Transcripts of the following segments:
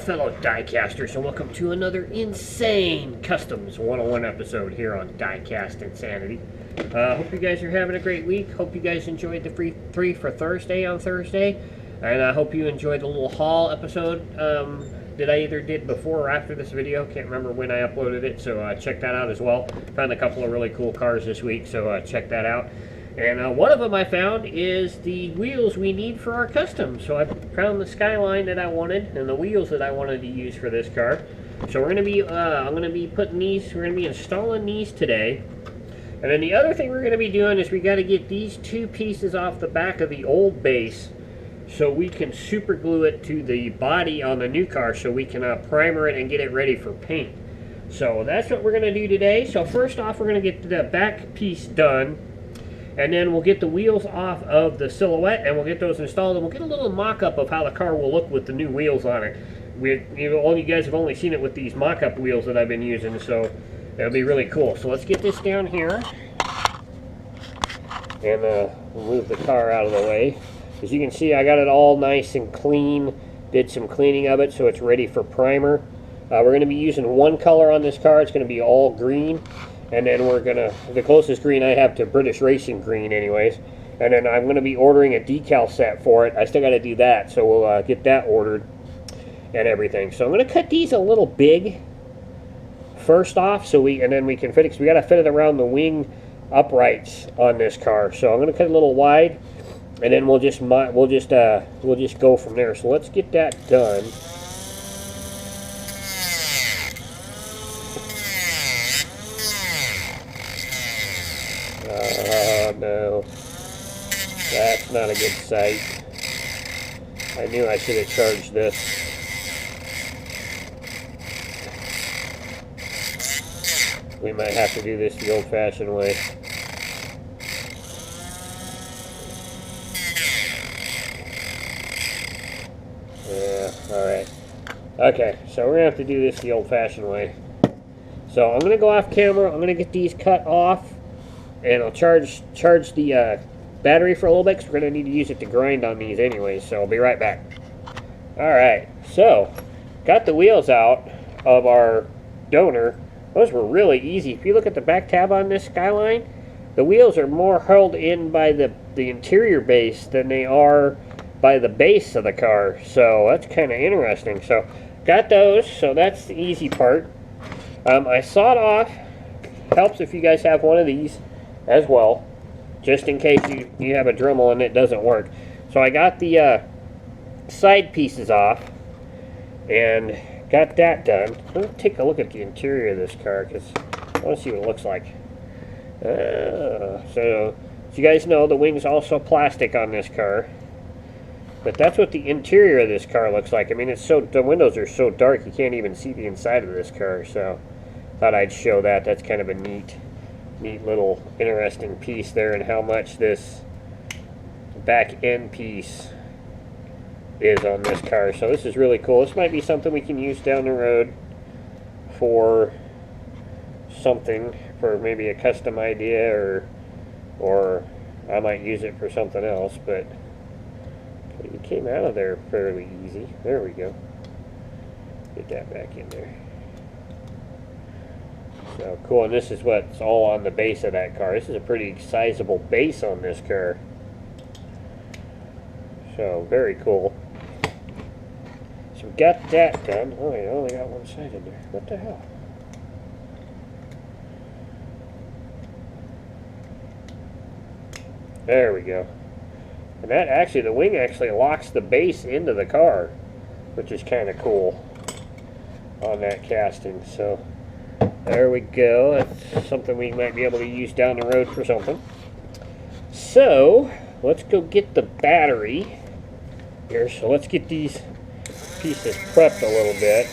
fellow diecasters, and welcome to another insane Customs 101 episode here on Diecast Insanity. Hope you guys are having a great week. Hope you guys enjoyed the free 3 for Thursday on Thursday, and I hope you enjoyed the little haul episode that I either did before or after this video. Can't remember when I uploaded it, so check that out as well. Found a couple of really cool cars this week, so check that out. And one of them I found is the wheels we need for our custom. So I found the Skyline that I wanted and the wheels that I wanted to use for this car. So we're going to be, I'm going to be putting these, we're going to be installing these today. And then the other thing we're going to be doing is we got to get these two pieces off the back of the old base so we can super glue it to the body on the new car so we can primer it and get it ready for paint. So that's what we're going to do today. So first off, we're going to get the back piece done. And then we'll get the wheels off of the Silhouette, and we'll get those installed, and we'll get a little mock-up of how the car will look with the new wheels on it. All you guys have only seen it with these mock-up wheels that I've been using, so it'll be really cool. So let's get this down here, and we'll move the car out of the way. As you can see, I got it all nice and clean, did some cleaning of it so it's ready for primer. We're going to be using one color on this car. It's going to be all green. And then we're gonna, the closest green I have to British Racing green anyways. And then I'm gonna be ordering a decal set for it. I still gotta do that, so we'll get that ordered and everything. So I'm gonna cut these a little big first off, so and then we can fit it, 'cause we gotta fit it around the wing uprights on this car. So I'm gonna cut it a little wide, and then we'll just go from there. So let's get that done. No, that's not a good sight. I knew I should have charged this. We might have to do this the old-fashioned way. Yeah, alright. Okay, so we're going to have to do this the old-fashioned way. So I'm going to go off camera. I'm going to get these cut off. And I'll charge the battery for a little bit, because we're going to need to use it to grind on these anyways, so I'll be right back. Alright, so, got the wheels out of our donor. Those were really easy. If you look at the back tab on this Skyline, the wheels are more held in by the interior base than they are by the base of the car, so that's kind of interesting. So, got those, so that's the easy part. I sawed off. Helps if you guys have one of these as well, just in case you have a Dremel and it doesn't work. So I got the side pieces off and got that done. Let's take a look at the interior of this car, because I want to see what it looks like. So as you guys know, the wing's also plastic on this car, but that's what the interior of this car looks like. I mean, the windows are so dark you can't even see the inside of this car, so thought I'd show that. That's kind of a neat little interesting piece there, and how much this back end piece is on this car. So this is really cool. This might be something we can use down the road for something, for maybe a custom idea, or I might use it for something else. But it came out of there fairly easy. There we go. Get that back in there. So cool, and this is what's all on the base of that car. This is a pretty sizable base on this car. So very cool. So we got that done. Oh, I only got one side in there. What the hell? There we go. And that actually, the wing actually locks the base into the car, which is kind of cool on that casting. So there we go. That's something we might be able to use down the road for something. So let's go get the battery here. So let's get these pieces prepped a little bit.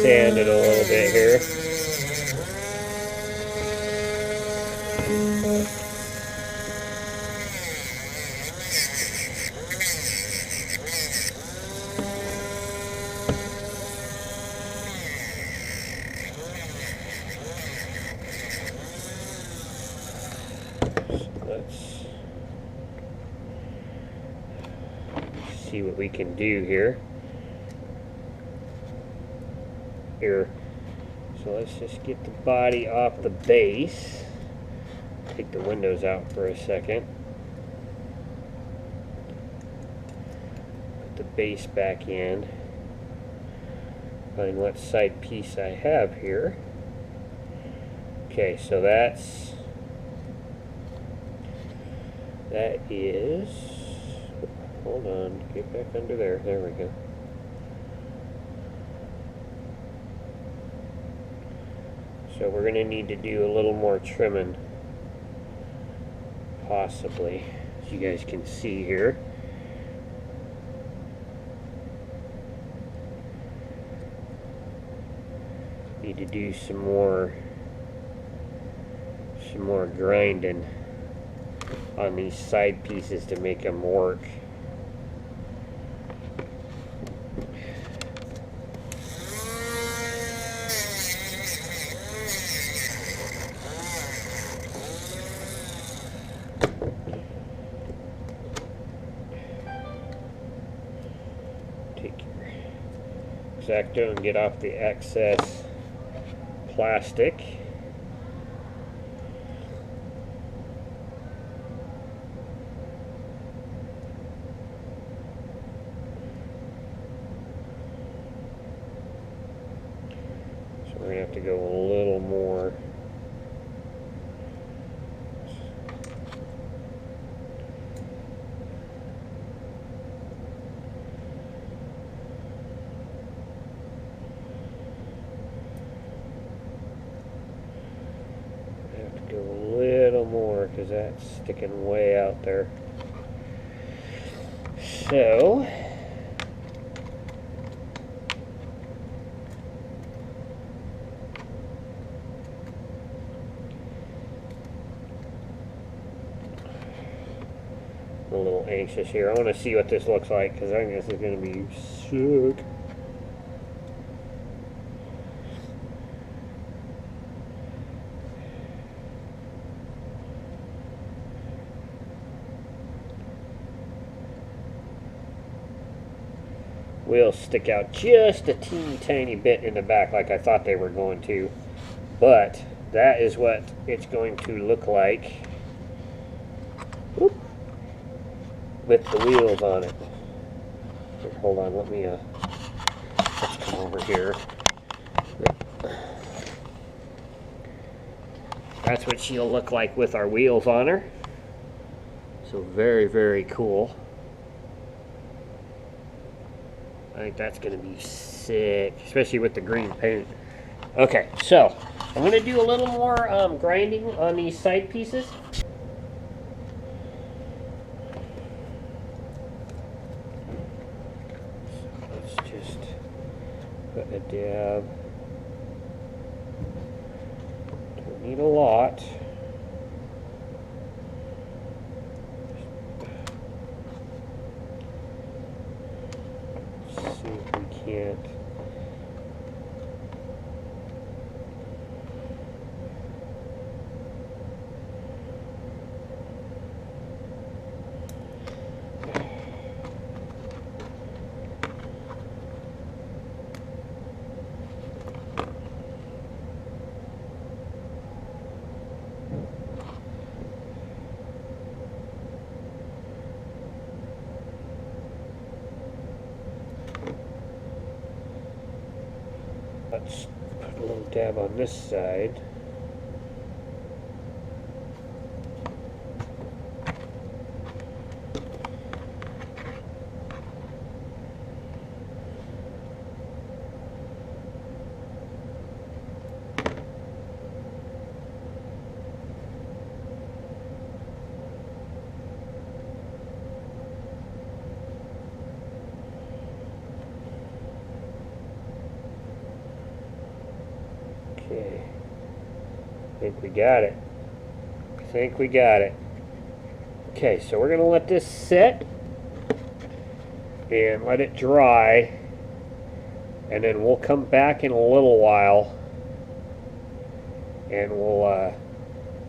sand it a little bit here. Let's see what we can do here. So let's just get the body off the base. Take the windows out for a second. Put the base back in. Find what side piece I have here. Okay, so that is, hold on, get back under there. There we go. So we're going to need to do a little more trimming, possibly, as you guys can see here. Need to do some more grinding on these side pieces to make them work. Take your X-Acto and get off the excess plastic. So we're going to have to go a little more. Go a little more because that's sticking way out there. So I'm a little anxious here. I want to see what this looks like because I think this is going to be sick. Wheels stick out just a teeny tiny bit in the back like I thought they were going to, but that is what it's going to look like with the wheels on it. Here, hold on, let's come over here. That's what she'll look like with our wheels on her. So very, very cool. I think that's going to be sick, especially with the green paint. Okay, so I'm going to do a little more grinding on these side pieces. So let's just put a dab. Don't need a lot. See if we can't. Let's put a little dab on this side. think we got it. I think we got it. Okay, so we're going to let this sit and let it dry. And then we'll come back in a little while and we'll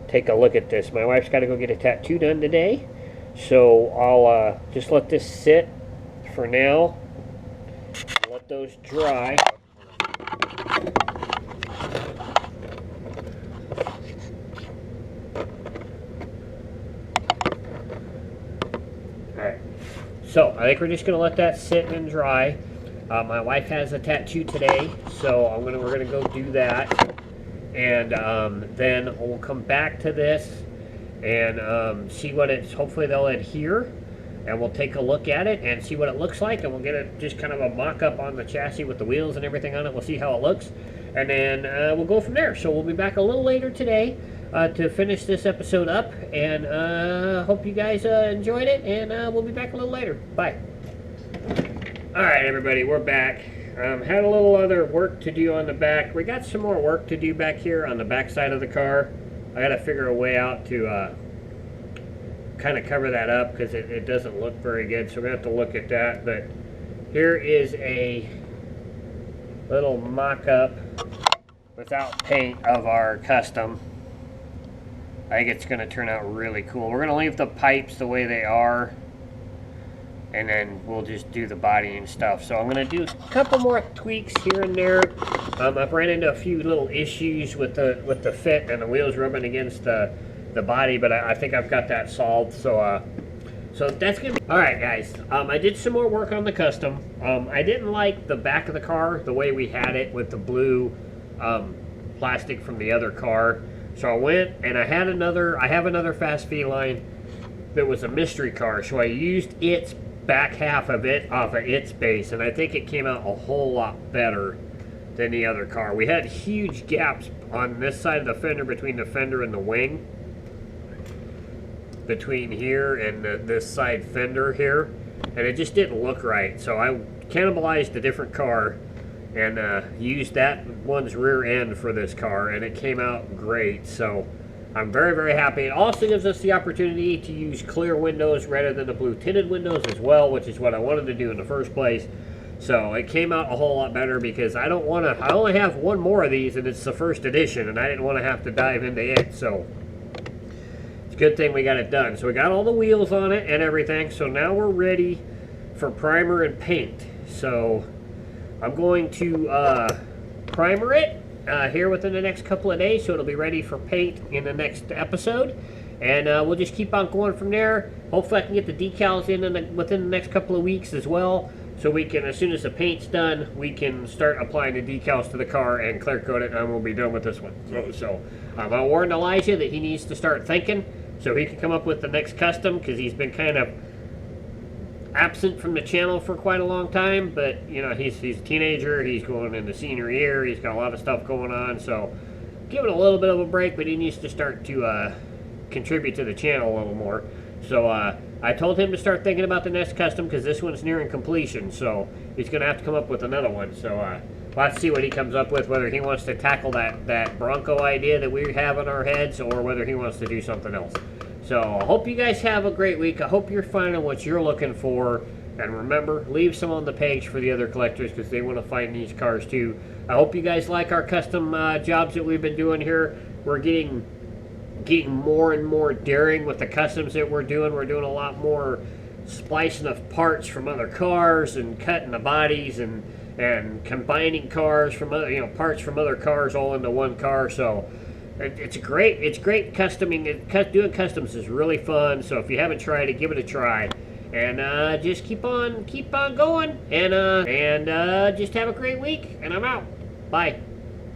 take a look at this. My wife's got to go get a tattoo done today. So I'll just let this sit for now. Let those dry. Alright, so I think we're just going to let that sit and dry. My wife has a tattoo today, so we're gonna go do that, and then we'll come back to this and see what it's. Hopefully they'll adhere, and we'll take a look at it and see what it looks like, and we'll get it just kind of a mock-up on the chassis with the wheels and everything on it. We'll see how it looks, and then we'll go from there. So we'll be back a little later today to finish this episode up, and hope you guys enjoyed it, and we'll be back a little later. Bye. Alright everybody, we're back. Had a little other work to do on the back. We got some more work to do back here on the back side of the car. I gotta figure a way out to kind of cover that up because it doesn't look very good, so we're gonna have to look at that. But here is a little mock-up without paint of our custom. I think it's gonna turn out really cool. We're gonna leave the pipes the way they are, and then we'll just do the body and stuff. So I'm going to do a couple more tweaks here and there. I've ran into a few little issues with the fit and the wheels rubbing against the body, but I think I've got that solved. So that's going to be... Alright guys, I did some more work on the custom. I didn't like the back of the car, the way we had it with the blue plastic from the other car. So I went and I have another Fast FeLion that was a mystery car. So I used its back half of it off of its base, and I think it came out a whole lot better than the other car. We had huge gaps on this side of the fender between the fender and the wing, between here and this side fender here, and it just didn't look right. So I cannibalized a different car and used that one's rear end for this car, and it came out great. So I'm very, very happy. It also gives us the opportunity to use clear windows rather than the blue tinted windows as well, which is what I wanted to do in the first place. So it came out a whole lot better because I only have one more of these, and it's the first edition, and I didn't want to have to dive into it. So it's a good thing we got it done. So we got all the wheels on it and everything. So now we're ready for primer and paint. So I'm going to primer it here within the next couple of days, so it'll be ready for paint in the next episode, and we'll just keep on going from there. Hopefully I can get the decals in within the next couple of weeks as well, so we can, as soon as the paint's done, we can start applying the decals to the car and clear coat it, and we'll be done with this one. So I warned Elijah that he needs to start thinking so he can come up with the next custom, because he's been kind of absent from the channel for quite a long time. But you know, he's a teenager, he's going into senior year, he's got a lot of stuff going on, so give it a little bit of a break, but he needs to start to contribute to the channel a little more. So I told him to start thinking about the next custom, because this one's nearing completion, so he's gonna have to come up with another one. So let's see what he comes up with, whether he wants to tackle that Bronco idea that we have in our heads, or whether he wants to do something else. So I hope you guys have a great week. I hope you're finding what you're looking for. And remember, leave some on the page for the other collectors, because they want to find these cars too. I hope you guys like our custom jobs that we've been doing here. We're getting more and more daring with the customs that we're doing. We're doing a lot more splicing of parts from other cars and cutting the bodies and combining cars from other, parts from other cars all into one car. So it's great customing. Doing customs is really fun. So if you haven't tried it, give it a try, and just keep on going, and just have a great week. And I'm out. Bye.